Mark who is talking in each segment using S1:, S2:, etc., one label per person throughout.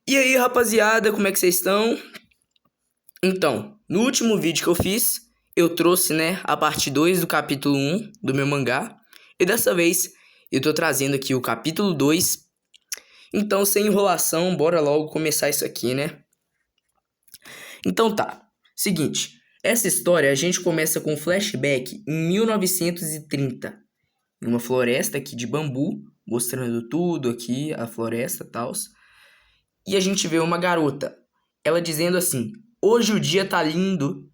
S1: E aí, rapaziada, como é que vocês estão? Então, no último vídeo que eu fiz, eu trouxe, a parte 2 do capítulo 1 do meu mangá. E dessa vez, eu tô trazendo aqui o capítulo 2. Então, sem enrolação, bora logo começar isso aqui, né? Então tá, seguinte, essa história a gente começa com um flashback em 1930. Em uma floresta aqui de bambu, mostrando tudo aqui, a floresta e tal. E a gente vê uma garota, ela dizendo assim: hoje o dia tá lindo.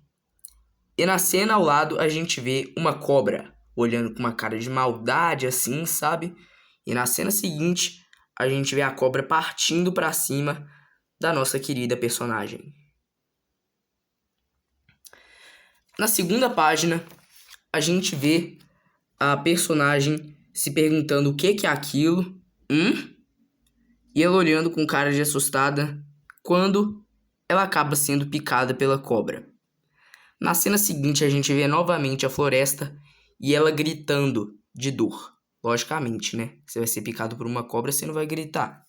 S1: E na cena ao lado a gente vê uma cobra olhando com uma cara de maldade assim, sabe? E na cena seguinte a gente vê a cobra partindo pra cima da nossa querida personagem. Na segunda página a gente vê a personagem se perguntando o que é aquilo, e ela olhando com cara de assustada quando ela acaba sendo picada pela cobra. Na cena seguinte, a gente vê novamente a floresta e ela gritando de dor. Logicamente, né? Você vai ser picado por uma cobra, você não vai gritar.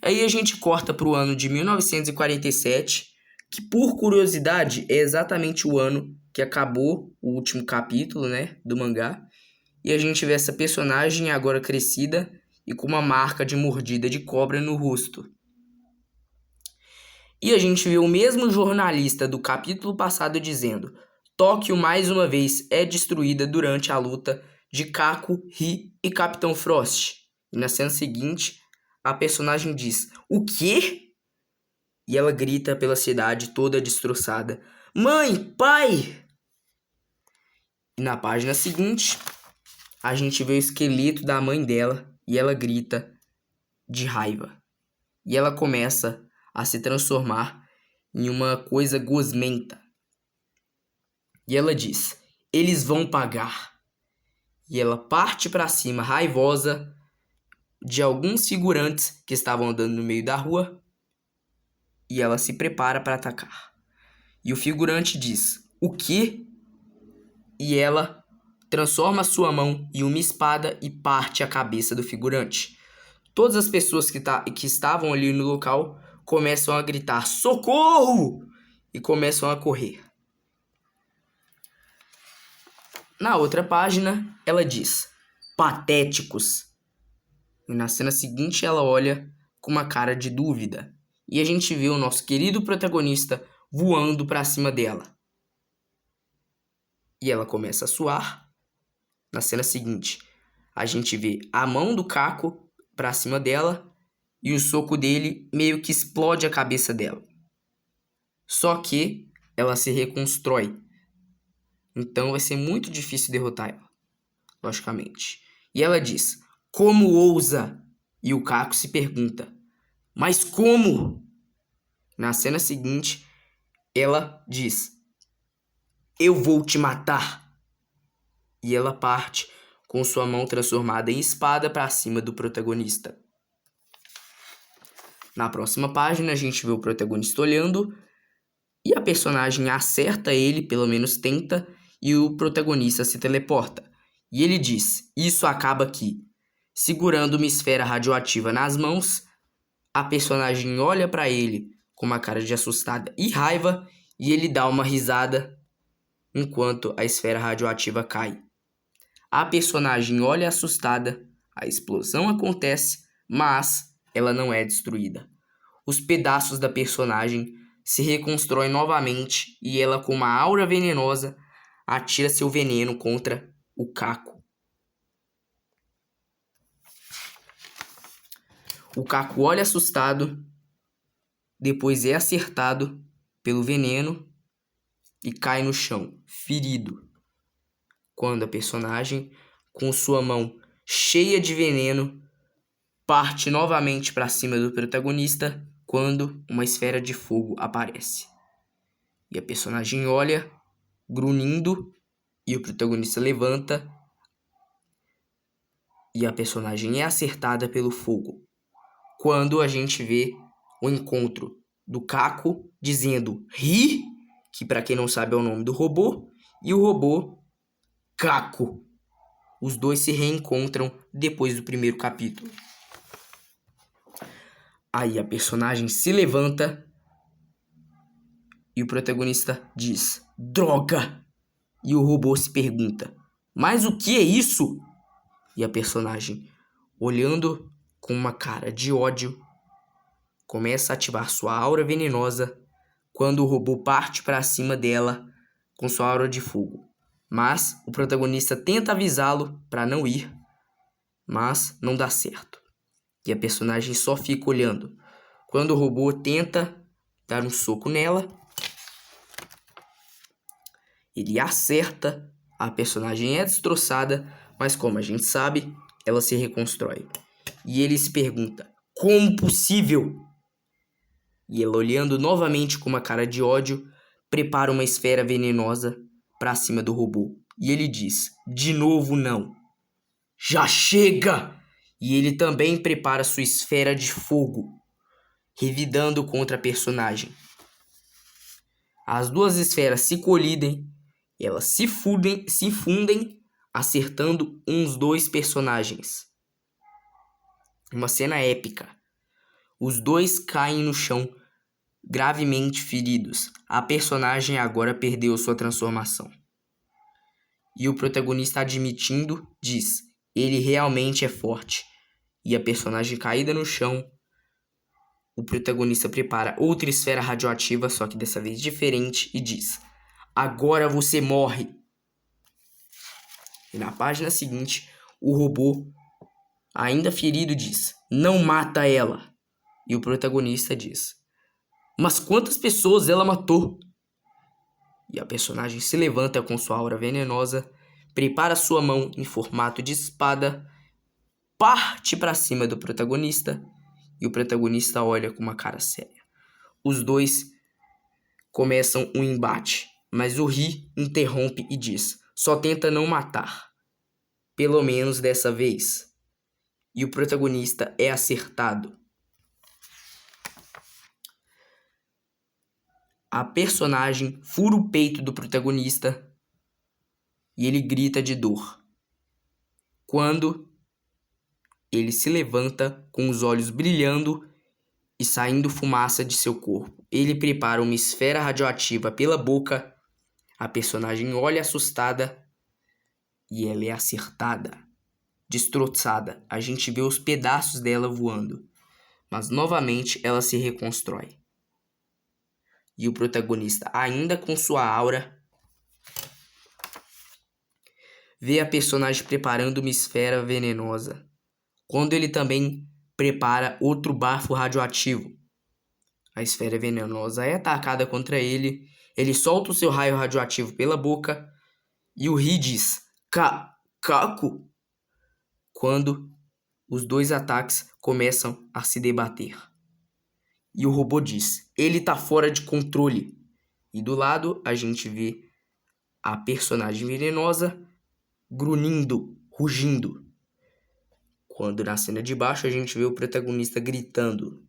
S1: Aí a gente corta para o ano de 1947, que por curiosidade é exatamente o ano que acabou o último capítulo, né, do mangá. E a gente vê essa personagem agora crescida e com uma marca de mordida de cobra no rosto. E a gente vê o mesmo jornalista do capítulo passado dizendo: Tóquio mais uma vez é destruída durante a luta de Kaku, Ri e Capitão Frost. E na cena seguinte, a personagem diz: o quê? E ela grita pela cidade toda destroçada: mãe, pai! E na página seguinte, a gente vê o esqueleto da mãe dela e ela grita de raiva. E ela começa a se transformar em uma coisa gosmenta. E ela diz: eles vão pagar. E ela parte para cima, raivosa, de alguns figurantes que estavam andando no meio da rua. E ela se prepara para atacar. E o figurante diz: o quê? E ela transforma sua mão em uma espada e parte a cabeça do figurante. Todas as pessoas que estavam ali no local começam a gritar: socorro! E começam a correr. Na outra página, ela diz: patéticos. E na cena seguinte, ela olha com uma cara de dúvida. E a gente vê o nosso querido protagonista voando para cima dela. E ela começa a suar. Na cena seguinte, a gente vê a mão do Caco para cima dela e o soco dele meio que explode a cabeça dela. Só que ela se reconstrói. Então vai ser muito difícil derrotar ela, logicamente. E ela diz: como ousa? E o Caco se pergunta: mas como? Na cena seguinte, ela diz: eu vou te matar. E ela parte com sua mão transformada em espada para cima do protagonista. Na próxima página, a gente vê o protagonista olhando e a personagem acerta ele, pelo menos tenta, e o protagonista se teleporta. E ele diz: isso acaba aqui. Segurando uma esfera radioativa nas mãos, a personagem olha para ele com uma cara de assustada e raiva e ele dá uma risada enquanto a esfera radioativa cai. A personagem olha assustada, a explosão acontece, mas ela não é destruída. Os pedaços da personagem se reconstroem novamente e ela, com uma aura venenosa, atira seu veneno contra o Caco. O Caco olha assustado, depois é acertado pelo veneno e cai no chão, ferido. Quando a personagem, com sua mão cheia de veneno, parte novamente para cima do protagonista quando uma esfera de fogo aparece. E a personagem olha, grunhindo, e o protagonista levanta e a personagem é acertada pelo fogo. Quando a gente vê o encontro do Caco dizendo Ri, que para quem não sabe é o nome do robô, e o robô Caco. Os dois se reencontram depois do primeiro capítulo. Aí a personagem se levanta e o protagonista diz: droga! E o robô se pergunta: mas o que é isso? E a personagem, olhando com uma cara de ódio, começa a ativar sua aura venenosa quando o robô parte para cima dela com sua aura de fogo. Mas o protagonista tenta avisá-lo para não ir, mas não dá certo. E a personagem só fica olhando. Quando o robô tenta dar um soco nela, ele acerta, a personagem é destroçada, mas como a gente sabe, ela se reconstrói. E ele se pergunta: como possível? E ela, olhando novamente com uma cara de ódio, prepara uma esfera venenosa para cima do robô. E ele diz: de novo não. Já chega! E ele também prepara sua esfera de fogo, revidando contra a personagem. As duas esferas se colidem, elas se fundem, acertando uns dois personagens. Uma cena épica. Os dois caem no chão, gravemente feridos. A personagem agora perdeu sua transformação. E o protagonista, admitindo, diz: ele realmente é forte. E a personagem caída no chão, o protagonista prepara outra esfera radioativa, só que dessa vez diferente, e diz: agora você morre. E na página seguinte, o robô, ainda ferido, diz: não mata ela. E o protagonista diz: mas quantas pessoas ela matou? E a personagem se levanta com sua aura venenosa, prepara sua mão em formato de espada, parte para cima do protagonista, e o protagonista olha com uma cara séria. Os dois começam um embate, mas o Ri interrompe e diz: só tenta não matar, pelo menos dessa vez. E o protagonista é acertado. A personagem fura o peito do protagonista e ele grita de dor. Quando ele se levanta com os olhos brilhando e saindo fumaça de seu corpo, ele prepara uma esfera radioativa pela boca. A personagem olha assustada e ela é acertada, destroçada. A gente vê os pedaços dela voando, mas novamente ela se reconstrói. E o protagonista, ainda com sua aura, vê a personagem preparando uma esfera venenosa, quando ele também prepara outro bafo radioativo. A esfera venenosa é atacada contra ele, ele solta o seu raio radioativo pela boca e o Ri diz: Caco! Quando os dois ataques começam a se debater. E o robô diz: ele tá fora de controle. E do lado a gente vê a personagem venenosa grunhindo, rugindo. Quando na cena de baixo a gente vê o protagonista gritando.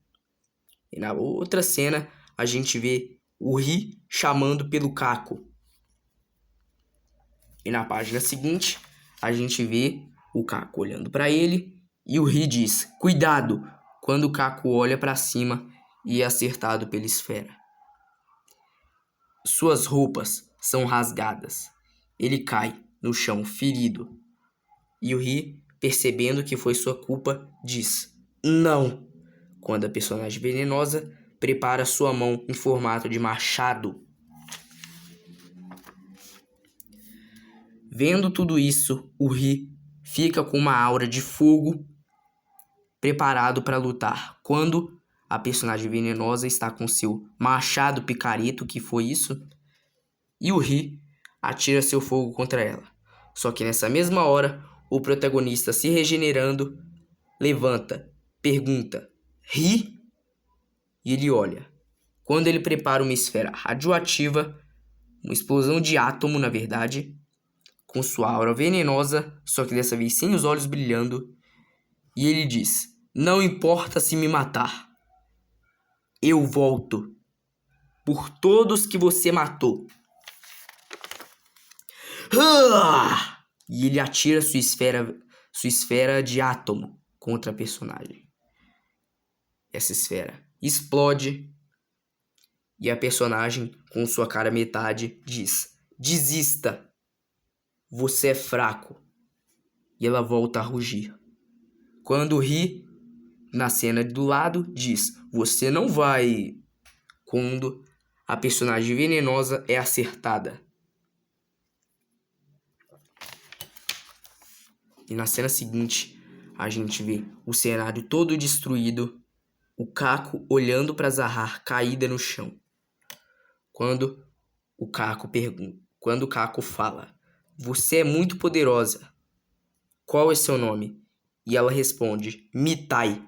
S1: E na outra cena a gente vê o Ri chamando pelo Caco. E na página seguinte a gente vê o Caco olhando para ele e o Ri diz: cuidado! Quando o Caco olha para cima e é acertado pela esfera. Suas roupas são rasgadas. Ele cai no chão ferido. E o Ri, percebendo que foi sua culpa, diz: não! Quando a personagem venenosa prepara sua mão em formato de machado. Vendo tudo isso, o Ri fica com uma aura de fogo preparado para lutar. Quando a personagem venenosa está com seu machado picareta, que foi isso, e o Ri atira seu fogo contra ela. Só que nessa mesma hora, o protagonista, se regenerando, levanta, pergunta: Ri? E ele olha. Quando ele prepara uma esfera radioativa, uma explosão de átomo, na verdade, com sua aura venenosa, só que dessa vez sem os olhos brilhando, e ele diz: não importa se me matar, eu volto por todos que você matou. E ele atira sua esfera de átomo contra a personagem. essa esfera explode e a personagem, com sua cara metade, diz: desista, você é fraco. E ela volta a rugir. Quando ri, na cena do lado, diz: você não vai. Quando a personagem venenosa é acertada. E na cena seguinte, a gente vê o cenário todo destruído, o Caco olhando para Zahar caída no chão. Quando o Caco fala: você é muito poderosa. Qual é seu nome? E ela responde: Mitai.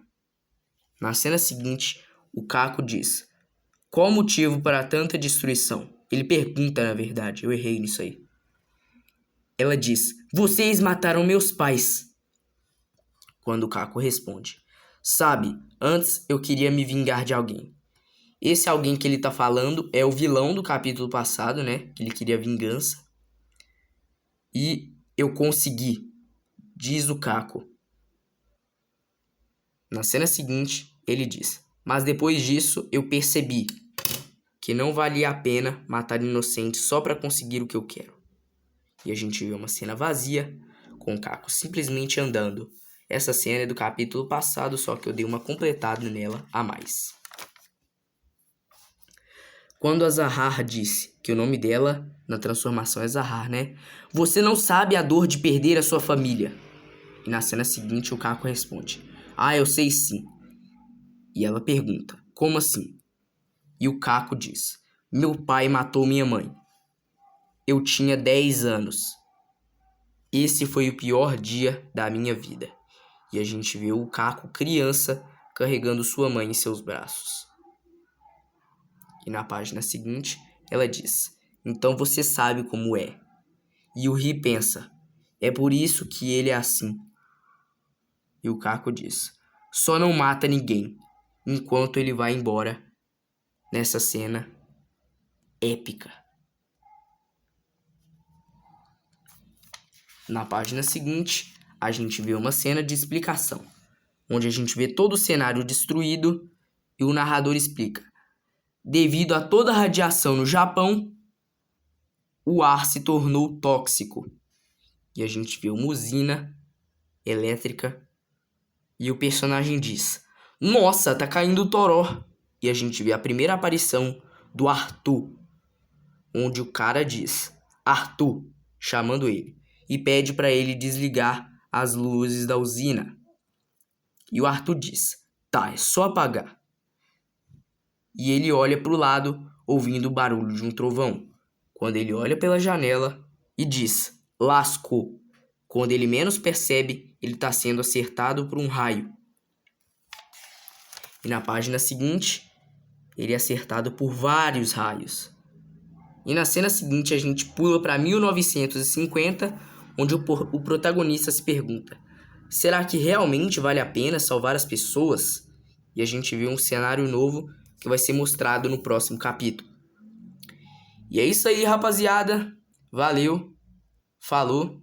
S1: Na cena seguinte, o Caco diz: qual o motivo para tanta destruição? Ele pergunta, na verdade, eu errei nisso aí. Ela diz: vocês mataram meus pais. Quando o Caco responde: sabe, antes eu queria me vingar de alguém. Esse alguém que ele tá falando é o vilão do capítulo passado, né? Ele queria vingança. E eu consegui, diz o Caco. Na cena seguinte, ele diz: mas depois disso eu percebi que não valia a pena matar inocentes só para conseguir o que eu quero. E a gente vê uma cena vazia, com o Caco simplesmente andando. Essa cena é do capítulo passado, só que eu dei uma completada nela a mais. Quando a Zahar disse que o nome dela na transformação é Zahar, né? Você não sabe a dor de perder a sua família. E na cena seguinte o Caco responde: ah, eu sei sim. E ela pergunta: como assim? E o Caco diz: meu pai matou minha mãe. Eu tinha 10 anos. Esse foi o pior dia da minha vida. E a gente vê o Caco criança carregando sua mãe em seus braços. E na página seguinte, ela diz: então você sabe como é. E o Ri pensa: é por isso que ele é assim. E o Caco diz: só não mata ninguém, enquanto ele vai embora nessa cena épica. Na página seguinte, a gente vê uma cena de explicação, onde a gente vê todo o cenário destruído e o narrador explica: devido a toda a radiação no Japão, o ar se tornou tóxico. E a gente vê uma usina elétrica e o personagem diz: nossa, tá caindo o toró. E a gente vê a primeira aparição do Arthur, onde o cara diz: Arthur, chamando ele, e pede para ele desligar as luzes da usina. E o Arthur diz: tá, é só apagar. E ele olha para o lado, ouvindo o barulho de um trovão. Quando ele olha pela janela e diz: lascou. Quando ele menos percebe, ele está sendo acertado por um raio. E na página seguinte, ele é acertado por vários raios. E na cena seguinte a gente pula para 1950, onde o protagonista se pergunta: será que realmente vale a pena salvar as pessoas? E a gente vê um cenário novo que vai ser mostrado no próximo capítulo. E é isso aí, rapaziada. Valeu. Falou.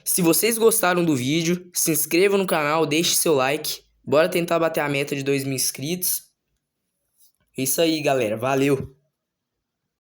S1: Se vocês gostaram do vídeo, se inscrevam no canal, deixe seu like. Bora tentar bater a meta de 2.000 inscritos. É isso aí, galera. Valeu.